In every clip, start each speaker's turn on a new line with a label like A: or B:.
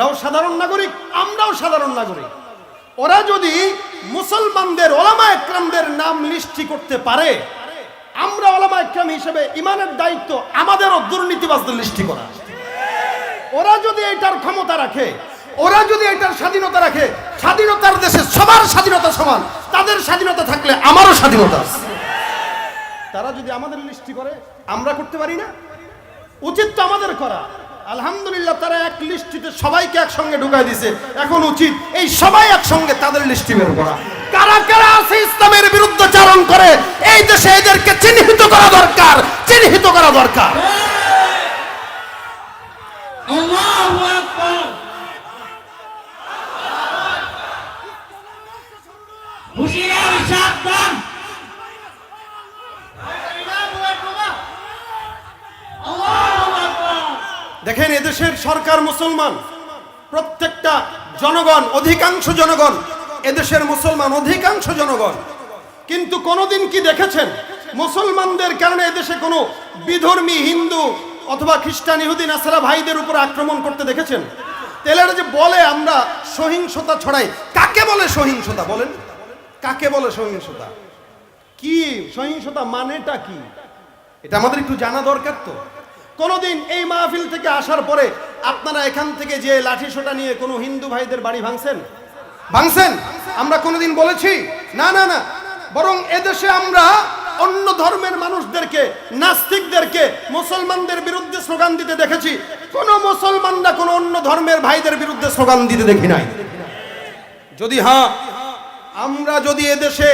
A: আমরাও সাধারণ নাগরিক, আমরাও সাধারণ নাগরিক। ওরা যদি মুসলমানদের ওলামা একরামদের নাম লিস্টি করতে পারে, আমরা ওলামা একরাম হিসেবে ইমানের দায়িত্ব আমাদেরও দুর্নীতিবাজদের লিস্টি করা। ওরা যদি এটার ক্ষমতা রাখে, ওরা যদি এটার স্বাধীনতা রাখে, স্বাধীনতার দেশে সবার স্বাধীনতা সমান, তাদের স্বাধীনতা থাকলে আমারও স্বাধীনতা আছে। তারা যদি আমাদের লিস্টি করে, আমরা করতে পারি না? উচিত তো আমাদের করা। আলহামদুলিল্লাহ, তারা এক লিস্টিতে সবাইকে একসঙ্গে ঢুকাই দিয়েছে। এখন উচিত এই সবাই একসঙ্গে তাদের লিস্টি বের করা। কারা কারা আছে ইসলামের বিরুদ্ধে চারণ করে এই দেশে, এদেরকে চিহ্নিত করা দরকার, চিহ্নিত করা দরকার।
B: আল্লাহু আকবার। হুশিয়ার সাবধান।
A: দেখেন, এদেশের সরকার মুসলমান, প্রত্যেকটা জনগণ, অধিকাংশ জনগণ এদেশের মুসলমান, অধিকাংশ জনগণ। কিন্তু কোনোদিন কি দেখেছেন মুসলমানদের কারণে এদেশে কোনো বিধর্মী হিন্দু অথবা খ্রিস্টান, ইহুদি, নাসারা ভাইদের উপর আক্রমণ করতে দেখেছেন? তেলের যে বলে আমরা সহিংসতা ছড়াই, কাকে বলে সহিংসতা? বলেন, কাকে বলে সহিংসতা? কি সহিংসতা মানেটা কি? এটা আমাদের একটু জানা দরকার। তো কোনোদিন এই মাহফিল থেকে আসার পরে আপনারা এখান থেকে যে লাঠি সোটা নিয়ে কোনো হিন্দু ভাইদের বাড়ি ভাঙছেন? ভাঙছেন? আমরা কোনোদিন বলেছি? না না না। বরং এদেশে আমরা অন্য ধর্মের মানুষদেরকে, নাস্তিকদেরকে মুসলমানদের বিরুদ্ধে স্লোগান দিতে দেখেছি। কোন মুসলমানরা কোন অন্য ধর্মের ভাইদের বিরুদ্ধে স্লোগান দিতে দেখি নাই। যদি আমরা যদি এদেশে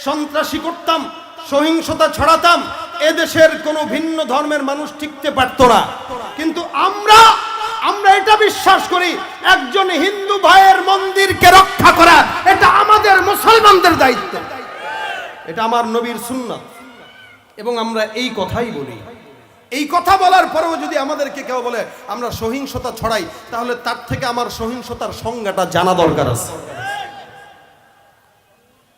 A: সন্ত্রাসী করতাম, সহিংসতা ছড়াতাম, এদেশের কোন ভিন্ন ধর্মের মানুষ টিকতে পারত না। কিন্তু আমরা এটা বিশ্বাস করি, একজন হিন্দু ভাইয়ের মন্দিরকে রক্ষা করা এটা আমাদের মুসলমানদের দায়িত্ব। এটা আমার নবীর সুন্নাত, এবং আমরা এই কথাই বলি। এই কথা বলার পরেও যদি আমাদেরকে কেউ বলে আমরা সহিংসতা ছড়াই, তাহলে তার থেকে আমার সহিংসতার সংজ্ঞাটা জানা দরকার আছে।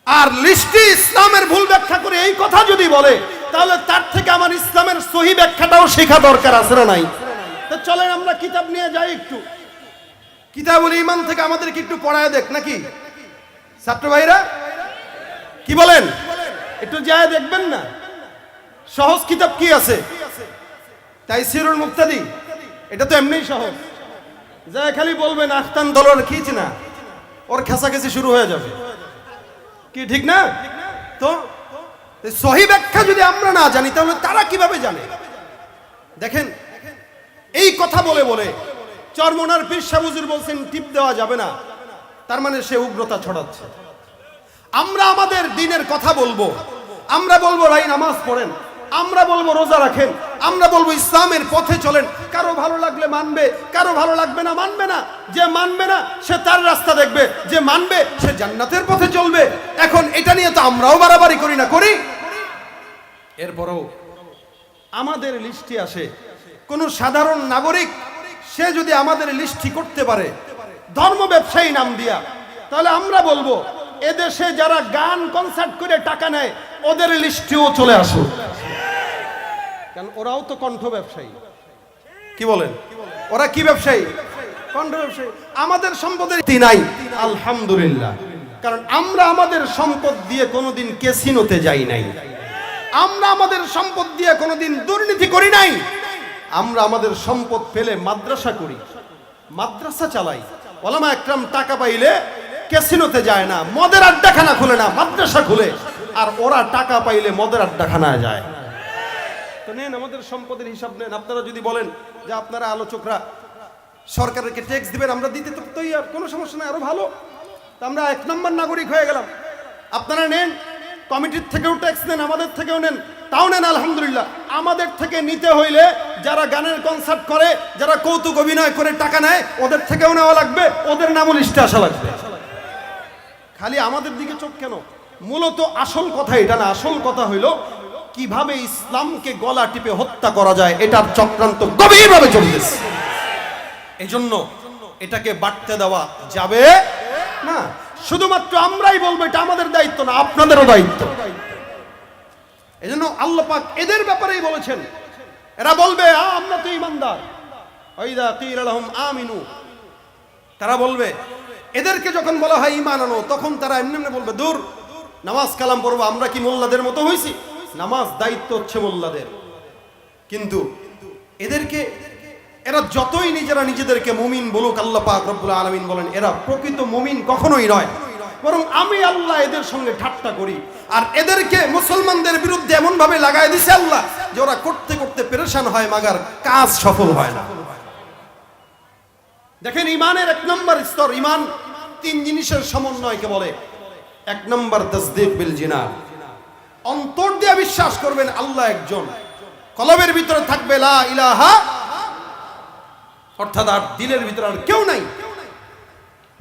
A: আর লিস্টি ইসলামের ভুল ব্যাখ্যা করে এই কথা যদি বলে, তাহলে তার থেকে আমার ইসলামের সহি ব্যাখ্যাটাও শেখা দরকার আছে না নাই? তো চলেন আমরা কিতাব নিয়ে যাই, একটু কিতাবুল ঈমান থেকে আমাদেরকে একটু পড়ায় দেখ নাকি ছাত্র ভাইরা? কি বলেন? একটু যায় দেখবেন না? সহজ কিতাব কি আছে? তাইসিরুল মুক্তাদি, এটা তো এমনিই সহজ। যা খালি বলবেন আখতান দলর খিচ না, ওর খেসাখেসি শুরু হয়ে যাবে। কি ঠিক না? তো সহি ব্যাখ্যা যদি আমরা না জানি, তাহলে তারা কিভাবে জানে? দেখেন, এই কথা বলে বলে চরমনার পীর সাহেব হুজুর বলছেন টিপ দেওয়া যাবে না, তার মানে সে উগ্রতা ছড়াচ্ছে। আমরা আমাদের দ্বীনের কথা বলবো, আমরা বলবো ভাই নামাজ পড়েন, আমরা বলবো রোজা রাখেন, আমরা বলবো ইসলামের পথে চলেন। কারো ভালো লাগলে মানবে, কারো ভালো লাগবে না মানবে না। যে মানবে না সে তার রাস্তা দেখবে, যে মানবে সে জান্নাতের পথে চলবে। এখন এটা নিয়ে তো আমরাও বাড়াবাড়ি করি না? করি। এরপরও আমাদের লিস্টে আসে কোন সাধারণ নাগরিক, সে যদি আমাদের লিস্টি করতে পারে ধর্ম ব্যবসায়ী নাম দিয়া, তাহলে আমরা বলবো এদেশে যারা গান কনসার্ট করে টাকা নেয় ওদের লিস্টেও চলে আসুক, কারণ ওরাও তো কণ্ঠ ব্যবসায়ী। কি বলেন? ওরা কি ব্যবসায়ী? কণ্ঠ ব্যবসায়ী। আমাদের সম্পদের নাই আলহামদুলিল্লাহ, কারণ আমরা আমাদের সম্পদ দিয়ে কোনোদিন ক্যাসিনোতে যাই নাই, আমরা আমাদের সম্পদ দিয়ে কোনোদিন দুর্নীতি করি নাই। আমরা আমাদের সম্পদ পেলে মাদ্রাসা করি, মাদ্রাসা চালাই। ওলামা একরাম টাকা পাইলে ক্যাসিনোতে যায় না, মদের আড্ডাখানা খুলে না, মাদ্রাসা খুলে। আর ওরা টাকা পাইলে মদের আড্ডাখানায় যায়। তো নেন আমাদের সম্পদের হিসাব নেন। আপনারা যদি বলেন যে আপনারা আলোচকরা সরকারকে ট্যাক্স দিবেন, আমরা দিতে তো তৈরি, কোনো সমস্যা নেই, আরো ভালো। তা আমরা 1 নম্বর নাগরিক হয়ে গেলাম। আপনারা নেন, কমিটির থেকেও ট্যাক্স নেন, আমাদের থেকেও নেন, তাও নেন আলহামদুলিল্লাহ। আমাদের থেকে নিতে হইলে যারা গানের কনসার্ট করে, যারা কৌতুক অভিনয় করে টাকা নেয়, ওদের থেকেও নেওয়া লাগবে, ওদের নামও লিস্টে আসা লাগবে। খালি আমাদের দিকে চোখ কেন? মূলত আসল কথা এটা না। আসল কথা হইল কিভাবে ইসলামকে গলা টিপে হত্যা করা যায়, এটার চক্রান্ত গভীরভাবে চলতেছে। এই জন্য এটাকে বাড়তে দেওয়া যাবে না। শুধুমাত্র আমরাই বলবো এটা আমাদের দায়িত্ব না, আপনাদেরও দায়িত্ব। এই জন্য আল্লাহ পাক এদের ব্যাপারেই বলেছেন, এরা বলবে আমরা তো ঈমানদার, ওয়াইদা কিলা লাহুম আমিনু তারা বলবে, এদেরকে যখন বলা হয় ঈমান আনো, তখন তারা এমনি এমনি বলবে, দূর, নামাজ কালাম পড়বো, আমরা কি মোল্লাদের মতো হয়েছি? নামাজ দায়িত্ব হচ্ছে মোল্লাদের। কিন্তু এদেরকে, এরা যতই নিজেদেরকে মুমিন বলুক, আল্লাহ পাক রব্বুল আলামিন বলেন এরা প্রকৃত মুমিন কখনোই নয়, বরং আমি আল্লাহ এদের সঙ্গে ঠাট্টা করি। আর এদেরকে মুসলমানদের বিরুদ্ধে এমন ভাবে লাগাই দিছে আল্লাহ যে ওরা করতে করতে পেরেশান হয়, মাগার কাজ সফল হয় না। দেখেন, ইমানের এক নম্বর স্তর, ইমান তিন জিনিসের সমন্বয়কে বলে। এক নম্বর তাসদীক বিল জিনান, অন্তর দিয়ে বিশ্বাস করবেন আল্লাহ একজন, কলবের ভিতরে থাকবে লা ইলাহা, অর্থাৎ আর দিলের ভিতরে আর কেউ নাই।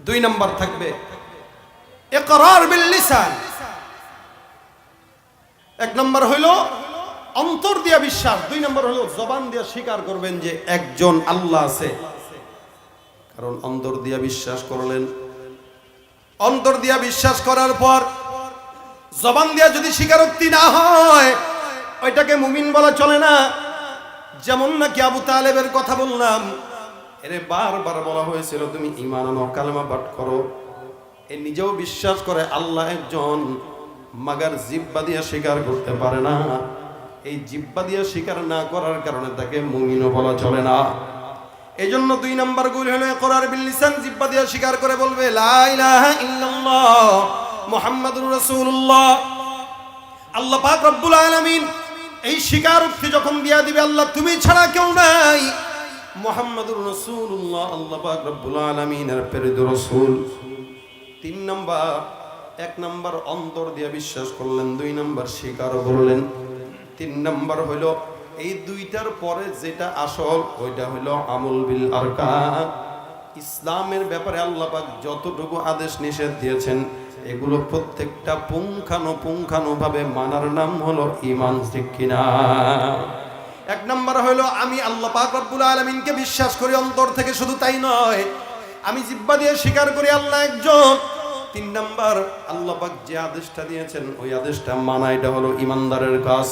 A: দুই নম্বর থাকবে ইকরার বিল লিসান, এক নম্বর হইল অন্তর দিয়ে বিশ্বাস, দুই নম্বর হলো জবান দিয়ে স্বীকার করবেন যে একজন আল্লাহ আছে। কারণ অন্তর দিয়ে বিশ্বাস করলেন, অন্তর দিয়ে বিশ্বাস করার পর জবান দিয়ে যদি স্বীকারোক্তি না হয়, ওইটাকে মুমিন বলা চলে না। যেমন নাকি আবু তালেবের কথা বললাম, এরে বারবার বলা হয়েছিল তুমি ঈমান আনো, কালেমা পাঠ করো। এ নিজেও বিশ্বাস করে আল্লাহ একজন, মাগার জিহ্বা দিয়ে স্বীকার করতে পারে না। এই জিহ্বা দিয়ে স্বীকার না করার কারণে তাকে মুমিনও বলা চলে না। এই জন্য দুই নম্বর গুণ হলো ইকরার বিল লিসান, জিহ্বা দিয়ে স্বীকার করে বলবে লা ইলাহা ইল্লাল্লাহ মুহাম্মাদুর রাসূলুল্লাহ। আল্লাহ পাক রব্বুল আলামিন এই স্বীকারোক্তি যখন দিয়া দিবে আল্লাহ তুমি ছাড়া কেউ নাই, মুহাম্মাদুর রাসূলুল্লাহ আল্লাহ পাক রব্বুল আলামিনের প্রেরিত রাসূল। তিন নম্বর, এক নম্বর অন্তর দিয়ে বিশ্বাস করলেন, দুই নম্বর স্বীকার করলেন, তিন নম্বর হইল এই দুইটার পরে যেটা আসল ওইটা হইল আমল বিল আরকান। ইসলামের ব্যাপারে আল্লাহ পাক যতটুকু আদেশ নিষেধ দিয়েছেন এগুলো প্রত্যেকটা পুঙ্খানুপুঙ্খানুভাবে মানার নাম হলো ঈমান, ঠিক কিনা? এক নম্বর হইলো আমি আল্লাহ পাক রব্বুল আলামিনকে বিশ্বাস করি অন্তর থেকে, শুধু তাই নয় আমি জিহ্বা দিয়ে স্বীকার করি আল্লাহ একজন। তিন নম্বর, আল্লাহ পাক যে আদেশটা দিয়েছেন ওই আদেশটা মানা, এটা হলো ইমানদারের কাজ।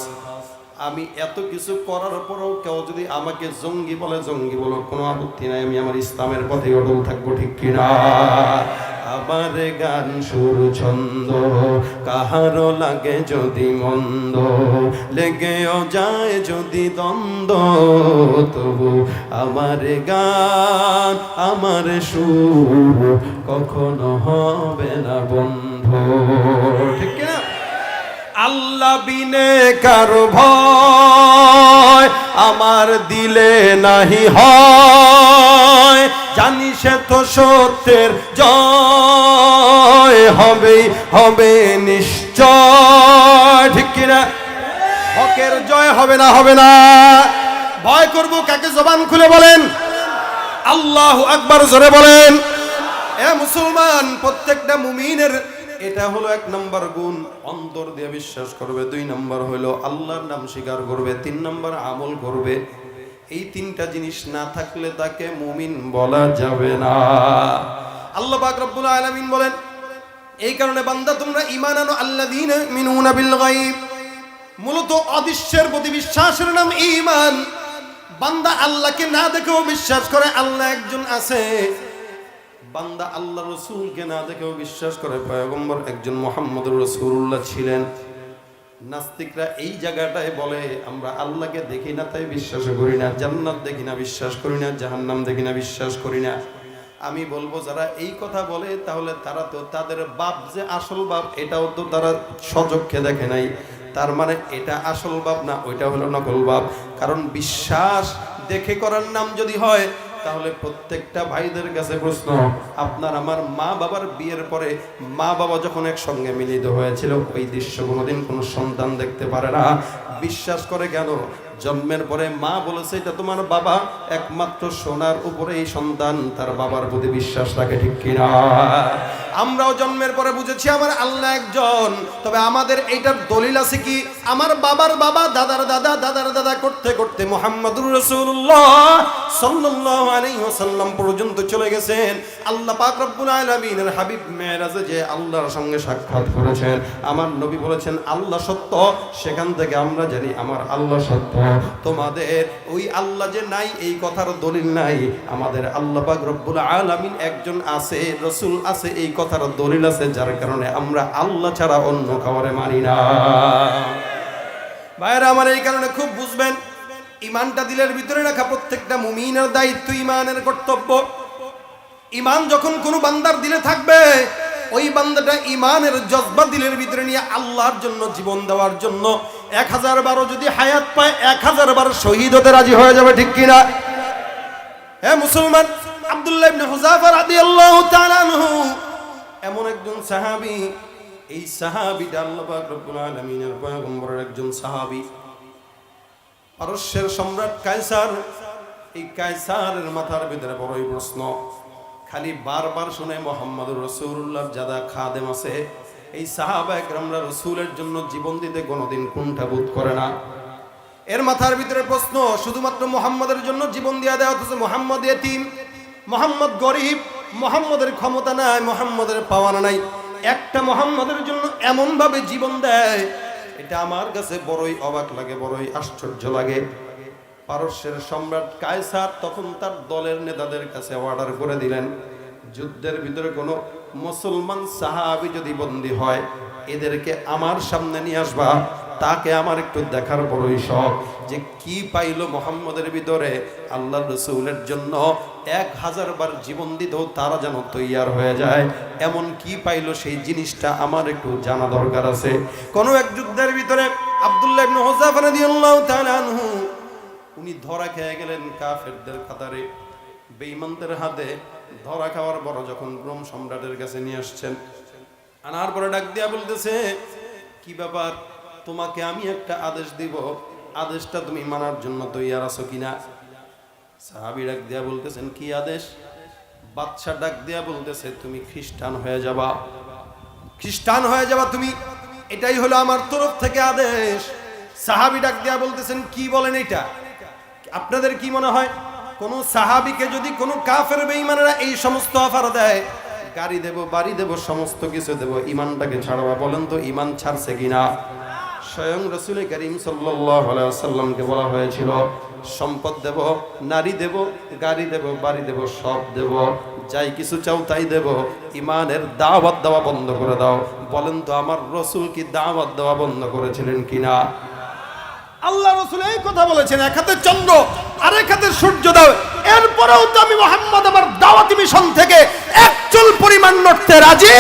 A: আমি এত কিছু করার পরেও কেউ যদি আমাকে জঙ্গি বলে, জঙ্গি বলো, কোনো আপত্তি নাই, আমি আমার ইসলামের পথে অটল থাকবো, ঠিক কিনা? আমার গান সুর ছন্দ কাহারো লাগে যদি মন্দ, লেগেও যায় যদি দ্বন্দ্ব, তবু আমার গান আমার সুর কখনো হবে না বন্ধ, ঠিক কিনা? আল্লাহ বিনে কারো ভয় আমার দিলে নাহি হয়, জানি সে তো সত্যের জয় হবেই হবে নিশ্চয়, ঠিক কিনা? হকের জয় হবে না, হবে না। ভয় করব কাকে? জবান খুলে বলেন আল্লাহু আকবার, জোরে বলেন। এ মুসলমান, প্রত্যেকটা মুমিনের এটা হলো এক নম্বর গুণ, অন্তর দিয়ে বিশ্বাস করবে। দুই নম্বর হলো আল্লাহর নাম স্বীকার করবে। তিন নম্বর আমল করবে। এই তিনটা জিনিস না থাকলে তাকে মুমিন বলা যাবে না। আল্লাহ পাক রব্বুল আলামিন বলেন এই কারণে বান্দা তোমরা ঈমান আনো, আল্লাযীনা ইউমিনুনা বিল গায়ব। মূলত অদৃশ্যের প্রতি বিশ্বাসের নাম ঈমান। বান্দা আল্লাহকে না দেখেও বিশ্বাস করে আল্লাহ একজন আছে। বান্দা আল্লাহ রসুলকে না দেখেও বিশ্বাস করে পয়গম্বর একজন মুহাম্মদুর রাসূলুল্লাহ ছিলেন। নাস্তিকরা এই জায়গাটায় বলে আমরা আল্লাহকে দেখি না তাই বিশ্বাস করি না, জান্নাত দেখি না বিশ্বাস করি না, জাহান্নাম দেখি না বিশ্বাস করি না। আমি বলবো যারা এই কথা বলে তাহলে তারা তো তাদের বাপ যে আসল বাপ এটাও তো তারা সচক্ষে দেখে নাই। তার মানে এটা আসল বাপ না, ওইটা হলো নকল বাপ। কারণ বিশ্বাস দেখে করার নাম যদি হয় তাহলে প্রত্যেকটা ভাইদের কাছে প্রশ্ন, আপনার আমার মা বাবার বিয়ের পরে মা বাবা যখন একসঙ্গে মিলিত হয়েছিল ওই দৃশ্য কোনোদিন কোনো সন্তান দেখতে পারে না, বিশ্বাস করে কেন? জন্মের পরে মা বলেছে এটা তোমার বাবা, একমাত্র সোনার উপরে এই সন্তান তার বাবার প্রতি বিশ্বাস রাখে, ঠিক কিনা? আমরাও জন্মের পরে বুঝেছি আমার আল্লাহ একজন, তবে আমাদের এইটার দলিল আছে কি? আমার বাবার বাবা, দাদার দাদা, দাদার দাদা করতে করতে মুহাম্মদুর রাসূলুল্লাহ সাল্লাল্লাহু আলাইহি ওয়াসাল্লাম পর্যন্ত চলে গেছেন। আল্লাহ পাক রব্বুল আলামিনের হাবিব মেরাজে যে আল্লাহর সঙ্গে সাক্ষাৎ করেছেন, আমার নবী বলেছেন আল্লাহ সত্য, সেখান থেকে আমরা জানি আমার আল্লাহ সত্য। তোমাদের ওই আল্লাহ যে নাই এই কথার দলিল নাই, আমাদের আল্লাহ পাক রব্বুল আলামিন একজন আছে, রাসূল আছে, এই কথার দলিল আছে, যার কারণে আমরা আল্লাহ ছাড়া অন্য কাউরে মানি না। ভাইরা আমার, এই কারণে খুব বুঝবেন, ঈমানটা দিলের ভিতরে রাখা প্রত্যেকটা মুমিনের দায়িত্ব, ঈমানের কর্তব্য। ঈমান যখন কোনো বান্দার দিলে থাকবে, ওই বান্দাটা ঈমানের জজবা দিলের ভিতরে নিয়ে আল্লাহর জন্য জীবন দেওয়ার জন্য 1000 বারও যদি হায়াত পায় 1000 বার শহীদ হতে রাজি হয়ে যাবে, ঠিক কিনা? হে মুসলমান, আব্দুল্লাহ ইবনে হুযাফা রাদিয়াল্লাহু তাআলা আনহু এমন একজন সাহাবী, এই সাহাবীটা আল্লাহ পাক রব্বুল আলামিনের পয়গম্বরের একজন সাহাবী। পারস্যের সম্রাট কায়সার, এই কায়সারের মাথার ভিতরে বড়ই প্রশ্ন, খালি বারবার শুনে মুহাম্মদুর রাসূলুল্লাহর যারা খাদেম আছে, এই সাহাবা একরামরা রাসূলের জন্য জীবন দিতে কোনোদিন কুণ্ঠাবোধ করে না। এর মাথার ভিতরে প্রশ্ন, শুধুমাত্র মুহাম্মদের জন্য জীবন দিয়া দেয়, অথচ মুহাম্মদ ইতিম, মুহাম্মদ গরিব, মুহাম্মদের ক্ষমতা নাই, মুহাম্মদের পাওয়ানা নাই, একটা মুহাম্মদের জন্য এমন ভাবে জীবন দেয়, এটা আমার কাছে বড়ই অবাক লাগে, বড়ই আশ্চর্য লাগে। পারস্যের সম্রাট কায়সার তখন তার দলের নেতাদের কাছে অর্ডার করে দিলেন, যুদ্ধের ভিতরে কোনো মুসলমান সাহাবী যদি বন্দী হয়, এদেরকে আমার সামনে নিয়ে আসবা, তাকে আমার একটু দেখার বড়ই শখ, যে কি পাইল মুহাম্মদের ভিতরে, আল্লাহর রাসূলের জন্য 1000 বার জীবন দিতেও তারা যেন তৈয়ার হয়ে যায়, এমন কি পাইল সেই জিনিসটা আমার একটু জানা দরকার আছে। কোন এক যুদ্ধের ভিতরে আব্দুল্লাহ ইবনে হুযাফা রাদিয়াল্লাহু তাআলা আনহু উনি ধরা খেয়ে গেলেন কাফেরদের কাতারে, বেঈমানদের হাতে ধরা খাওয়ার পর যখন রোম সম্রাটের কাছে নিয়ে আসছেন, আনার পরে ডাক দিয়া বলতেছে, কি ব্যাপার, তোমাকে আমি একটা আদেশ দিব, আদেশটা তুমি মানার জন্য তৈয়ার আছো কিনা? সাহাবী ডাক দিয়া বলতেছেন, কি আদেশ? বাদশা ডাক দিয়া বলতেছে, তুমি খ্রিস্টান হয়ে যাবা, খ্রিস্টান হয়ে যাবা তুমি, এটাই হলো আমার তরফ থেকে আদেশ। সাহাবী ডাক দিয়া বলতেছেন, কি বলেন এটা? আপনাদের কি মনে হয় কোন সাহাবীকে যদি কোনো কাফের বেঈমানেরা এই সমস্ত অফার দেয়, গাড়ি দেব, বাড়ি দেব, সমস্ত কিছু দেব, ঈমানটাকে ছাড়বা? বলেন তো ঈমান ছাড়ছে কিনা? স্বয়ং রাসূল করিম সাল্লাল্লাহু আলাইহি ওয়াসাল্লামকে বলা হয়েছিল, সম্পদ দেব, নারী দেব, গাড়ি দেব, বাড়ি দেব, সব দেব, যাই কিছু চাও তাই দেব, ঈমানের দাওয়াত দেওয়া বন্ধ করে দাও। বলেন তো আমার রাসূল কি দাওয়াত দেওয়া বন্ধ করেছিলেন কিনা? আল্লাহ রাসূল এই কথা বলেছেন, এক হাতে চন্দ্র আরেক হাতে সূর্য দাও, এরপরেও তো আমি মুহাম্মদ আমার দাওয়াতি মিশন থেকে এক চুল পরিমাণ নড়তে রাজি